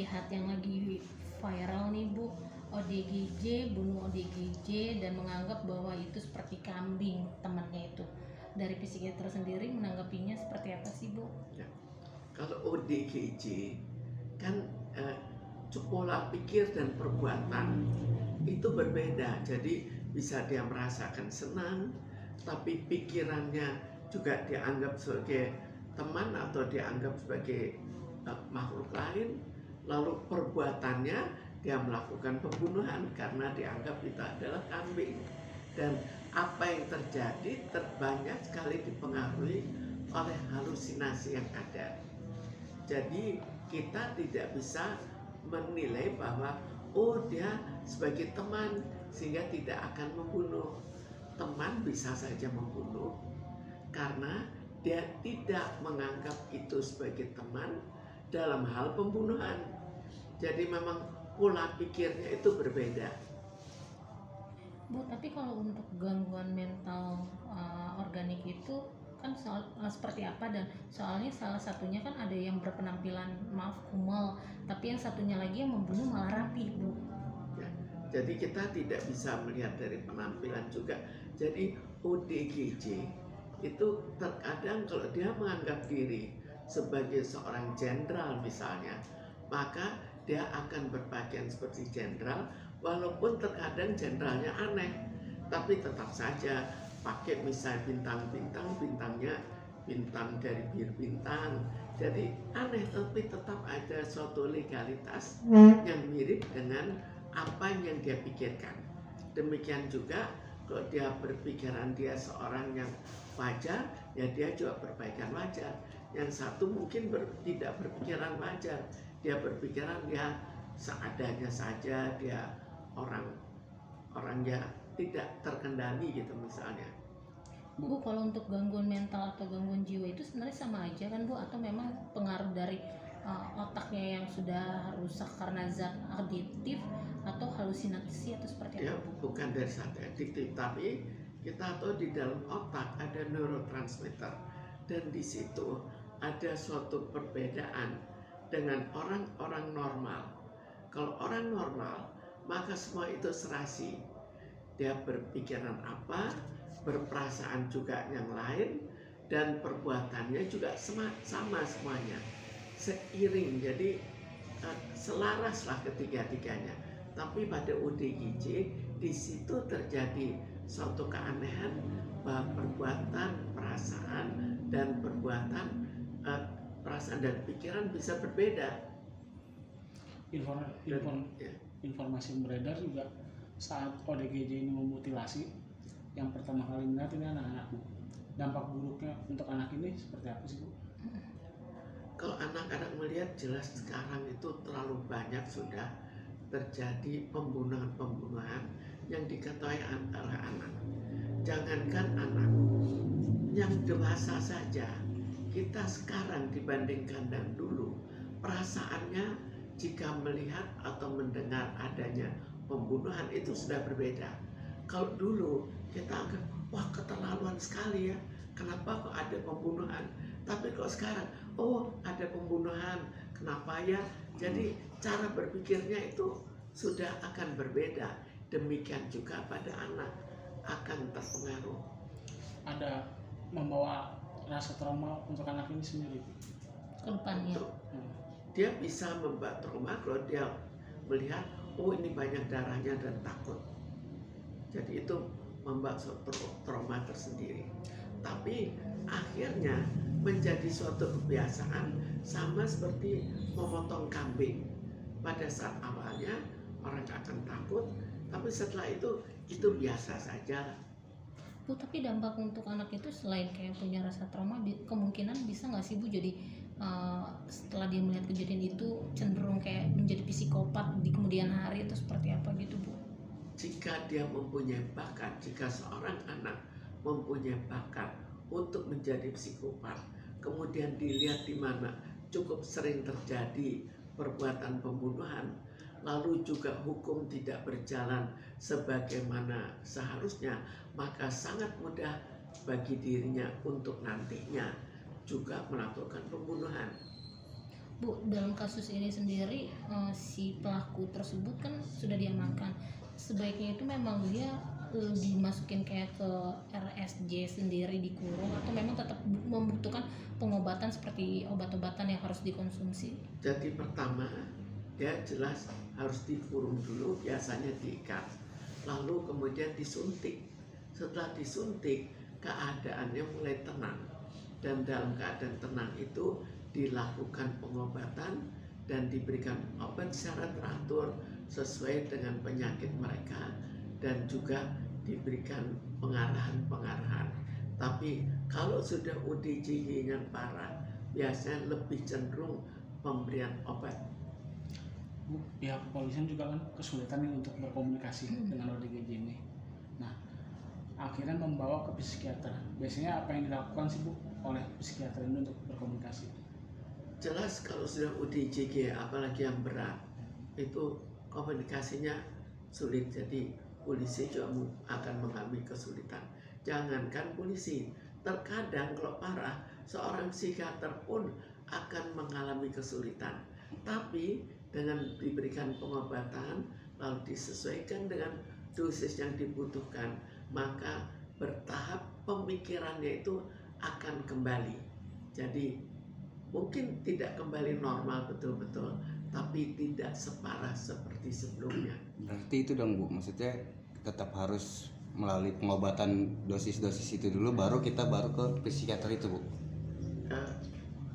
lihat yang lagi viral nih Bu, ODGJ, bunuh ODGJ dan menganggap bahwa itu seperti kambing temannya itu. Dari psikiater sendiri menanggapinya seperti apa sih Bu? Ya. Kalau ODGJ kan pola pikir dan perbuatan itu berbeda. Jadi bisa dia merasakan senang, tapi pikirannya juga dianggap sebagai teman atau dianggap sebagai makhluk lain. Lalu perbuatannya dia melakukan pembunuhan karena dianggap itu adalah kambing. Dan apa yang terjadi terbanyak sekali dipengaruhi oleh halusinasi yang ada. Jadi kita tidak bisa menilai bahwa oh dia sebagai teman sehingga tidak akan membunuh. Teman bisa saja membunuh karena dia tidak menganggap itu sebagai teman dalam hal pembunuhan. Jadi memang pola pikirnya itu berbeda. Bu, tapi kalau untuk gangguan mental organik itu kan seperti apa, dan soalnya salah satunya kan ada yang berpenampilan maaf kumel, tapi yang satunya lagi yang membunuh malah rapi Bu. Ya, jadi kita tidak bisa melihat dari penampilan juga. Jadi ODGJ itu terkadang kalau dia menganggap diri sebagai seorang jenderal misalnya, maka dia akan berpakaian seperti jenderal, walaupun terkadang jenderalnya aneh, tapi tetap saja pakai misalnya bintang-bintang, bintangnya bintang dari bir bintang. Jadi aneh, tapi tetap ada suatu legalitas yang mirip dengan apa yang dia pikirkan. Demikian juga kalau dia berpikiran dia seorang yang wajar, ya dia juga berpikiran wajar. Yang satu mungkin tidak berpikiran wajar, dia berpikiran dia seadanya saja, dia orang yang tidak terkendali gitu misalnya. Bu, kalau untuk gangguan mental atau gangguan jiwa itu sebenarnya sama aja kan Bu, atau memang pengaruh dari otaknya yang sudah rusak karena zat adiktif atau halusinasi atau seperti apa? Ya, bukan dari zat adiktif, tapi kita tahu di dalam otak ada neurotransmitter dan di situ ada suatu perbedaan dengan orang-orang normal. Kalau orang normal, maka semua itu serasi. Dia berpikiran apa, berperasaan juga yang lain, dan perbuatannya juga sama semuanya. Seiring, jadi selaraslah ketiga-tiganya. Tapi pada ODGJ di situ terjadi suatu keanehan bahwa perbuatan, perasaan, dan perasaan dan pikiran bisa berbeda. Informasi yang beredar juga saat ODGJ ini memutilasi, yang pertama kali melihat ini anak-anak Bu. Dampak buruknya untuk anak ini seperti apa sih Bu? Kalau anak-anak melihat, jelas sekarang itu terlalu banyak sudah terjadi pembunuhan-pembunuhan yang diketahui oleh anak. Jangankan anak, yang dewasa saja, kita sekarang dibandingkan dan dulu, perasaannya jika melihat atau mendengar adanya pembunuhan itu sudah berbeda. Kalau dulu kita anggap, wah keterlaluan sekali ya, kenapa kok ada pembunuhan? Tapi kok sekarang, oh ada pembunuhan, kenapa ya? Jadi cara berpikirnya itu sudah akan berbeda. Demikian juga pada anak akan terpengaruh. Ada membawa rasa trauma untuk anak ini sendiri ke depannya. Dia bisa membawa trauma kalau dia melihat, oh ini banyak darahnya dan takut. Jadi itu membawa suatu trauma tersendiri. Tapi akhirnya menjadi suatu kebiasaan, sama seperti memotong kambing. Pada saat awalnya orang akan takut, tapi setelah itu biasa saja. Bu, tapi dampak untuk anak itu selain kayak punya rasa trauma, kemungkinan bisa nggak sih Bu jadi setelah dia melihat kejadian itu cenderung kayak menjadi psikopat di kemudian hari atau seperti apa gitu Bu? Jika dia mempunyai bakat, jika seorang anak mempunyai bakat untuk menjadi psikopat, kemudian dilihat di mana cukup sering terjadi perbuatan pembunuhan, lalu juga hukum tidak berjalan sebagaimana seharusnya, maka sangat mudah bagi dirinya untuk nantinya juga melakukan pembunuhan. Bu, dalam kasus ini sendiri si pelaku tersebut kan sudah diamankan. Sebaiknya itu memang dia dimasukin kayak ke RSJ sendiri dikurung atau memang tetap membutuhkan pengobatan seperti obat-obatan yang harus dikonsumsi? Jadi pertama dia jelas harus dikurung dulu, biasanya diikat, lalu kemudian disuntik. Setelah disuntik keadaannya mulai tenang, dan dalam keadaan tenang itu dilakukan pengobatan dan diberikan obat secara teratur sesuai dengan penyakit mereka, dan juga diberikan pengarahan-pengarahan. Tapi kalau sudah ODGJ yang parah, biasanya lebih cenderung pemberian obat. Bu, pihak kepolisian juga kan kesulitan nih untuk berkomunikasi dengan ODGJ ini. Nah, akhirnya membawa ke psikiater. Biasanya apa yang dilakukan sih Bu oleh psikiater ini untuk berkomunikasi? Jelas kalau sudah ODGJ apalagi yang berat, itu komunikasinya sulit, jadi polisi juga akan mengalami kesulitan. Jangankan polisi, terkadang kalau parah seorang psikiater pun akan mengalami kesulitan. Tapi dengan diberikan pengobatan lalu disesuaikan dengan dosis yang dibutuhkan, maka bertahap pemikirannya itu akan kembali. Jadi mungkin tidak kembali normal betul-betul, tapi tidak separah seperti sebelumnya. Berarti itu dong Bu, maksudnya tetap harus melalui pengobatan dosis-dosis itu dulu, baru kita ke psikiater itu Bu.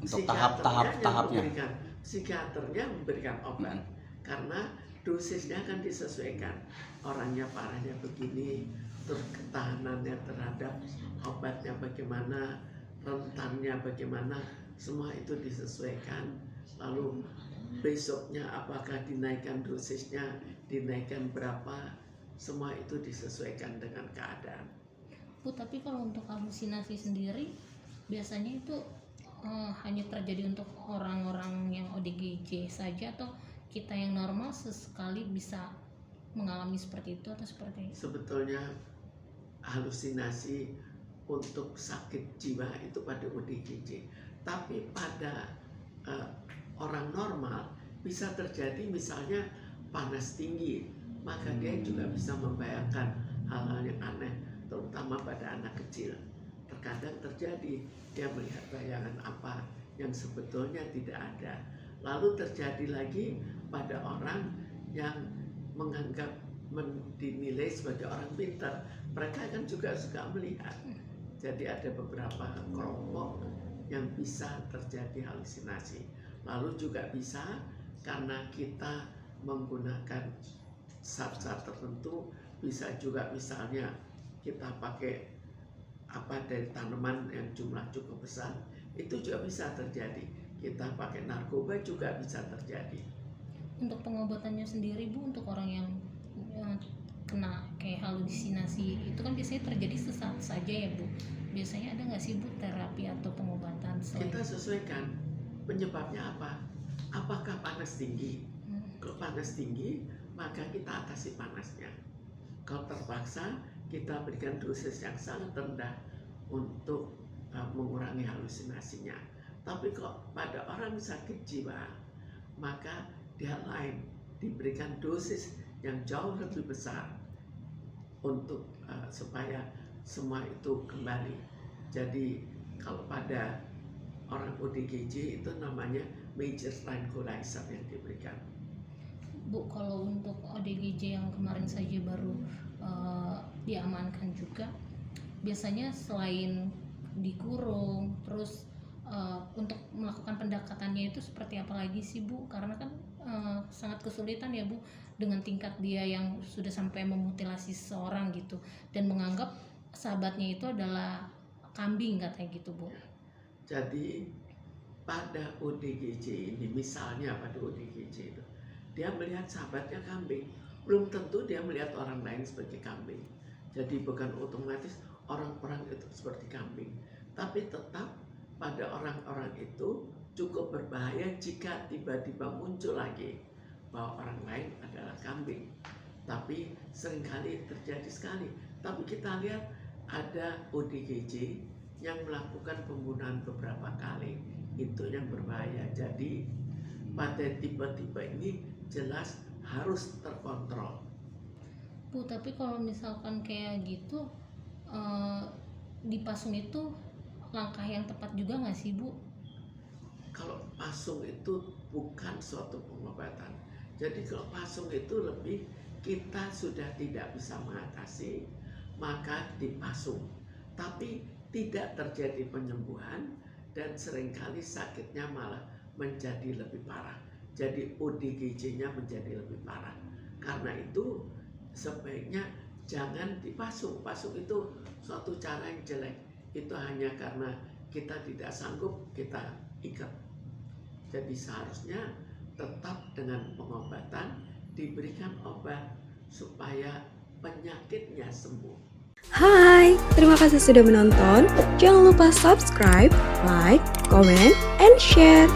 Untuk tahapnya. Psikiaternya memberikan obat, karena dosisnya akan disesuaikan. Orangnya parahnya begini, terus ketahanannya terhadap obatnya bagaimana, rentannya bagaimana, semua itu disesuaikan. Lalu besoknya apakah dinaikkan dosisnya, dinaikkan berapa, semua itu disesuaikan dengan keadaan. Bu, tapi kalau untuk halusinasi sendiri biasanya itu hanya terjadi untuk orang-orang yang ODGJ saja, atau kita yang normal sesekali bisa mengalami seperti itu atau seperti itu? Sebetulnya halusinasi untuk sakit jiwa itu pada ODGJ, tapi pada orang normal bisa terjadi, misalnya panas tinggi, maka dia juga bisa membayangkan hal-hal yang aneh, terutama pada anak kecil. Terkadang terjadi dia melihat bayangan apa yang sebetulnya tidak ada. Lalu terjadi lagi pada orang yang menganggap dinilai sebagai orang pintar, mereka kan juga suka melihat. Jadi ada beberapa kelompok yang bisa terjadi halusinasi. Lalu juga bisa karena kita menggunakan zat-zat tertentu, bisa juga misalnya kita pakai dari tanaman yang jumlah cukup besar, itu juga bisa terjadi. Kita pakai narkoba juga bisa terjadi. Untuk pengobatannya sendiri Bu, untuk orang yang kena kayak halusinasi itu kan biasanya terjadi sesaat saja ya Bu. Biasanya ada nggak sih Bu terapi atau pengobatan selain? Kita sesuaikan penyebabnya apa. Apakah panas tinggi? Kalau panas tinggi, maka kita atasi panasnya. Kalau terpaksa, kita berikan dosis yang sangat rendah untuk mengurangi halusinasinya. Tapi kalau pada orang sakit jiwa, maka dia lain diberikan dosis yang jauh lebih besar untuk supaya semua itu kembali. Jadi kalau pada orang ODGJ itu namanya major tranquilizer yang diberikan. Bu, kalau untuk ODGJ yang kemarin saja baru diamankan juga, biasanya selain dikurung, terus untuk melakukan pendekatannya itu seperti apa lagi sih Bu? Karena kan sangat kesulitan ya Bu, dengan tingkat dia yang sudah sampai memutilasi seseorang gitu, dan menganggap sahabatnya itu adalah kambing katanya gitu Bu. Jadi pada ODGJ ini, misalnya pada ODGJ itu, dia melihat sahabatnya kambing, belum tentu dia melihat orang lain sebagai kambing. Jadi bukan otomatis orang-orang itu seperti kambing, tapi tetap pada orang-orang itu cukup berbahaya jika tiba-tiba muncul lagi bahwa orang lain adalah kambing. Tapi seringkali terjadi sekali. Tapi kita lihat ada ODGJ yang melakukan pembunuhan beberapa kali, itu yang berbahaya. Jadi pada tipe-tipe ini jelas harus terkontrol. Bu, tapi kalau misalkan kayak gitu dipasung itu langkah yang tepat juga nggak sih Bu? Kalau pasung itu bukan suatu pengobatan. Jadi kalau pasung itu lebih kita sudah tidak bisa mengatasi, maka dipasung. Tapi tidak terjadi penyembuhan dan seringkali sakitnya malah menjadi lebih parah. Jadi ODGJ-nya menjadi lebih parah. Karena itu sebaiknya jangan dipasung. Pasung itu suatu cara yang jelek. Itu hanya karena kita tidak sanggup kita ikat. Jadi seharusnya tetap dengan pengobatan, diberikan obat supaya penyakitnya sembuh. Hai, terima kasih sudah menonton. Jangan lupa subscribe, like, comment, and share.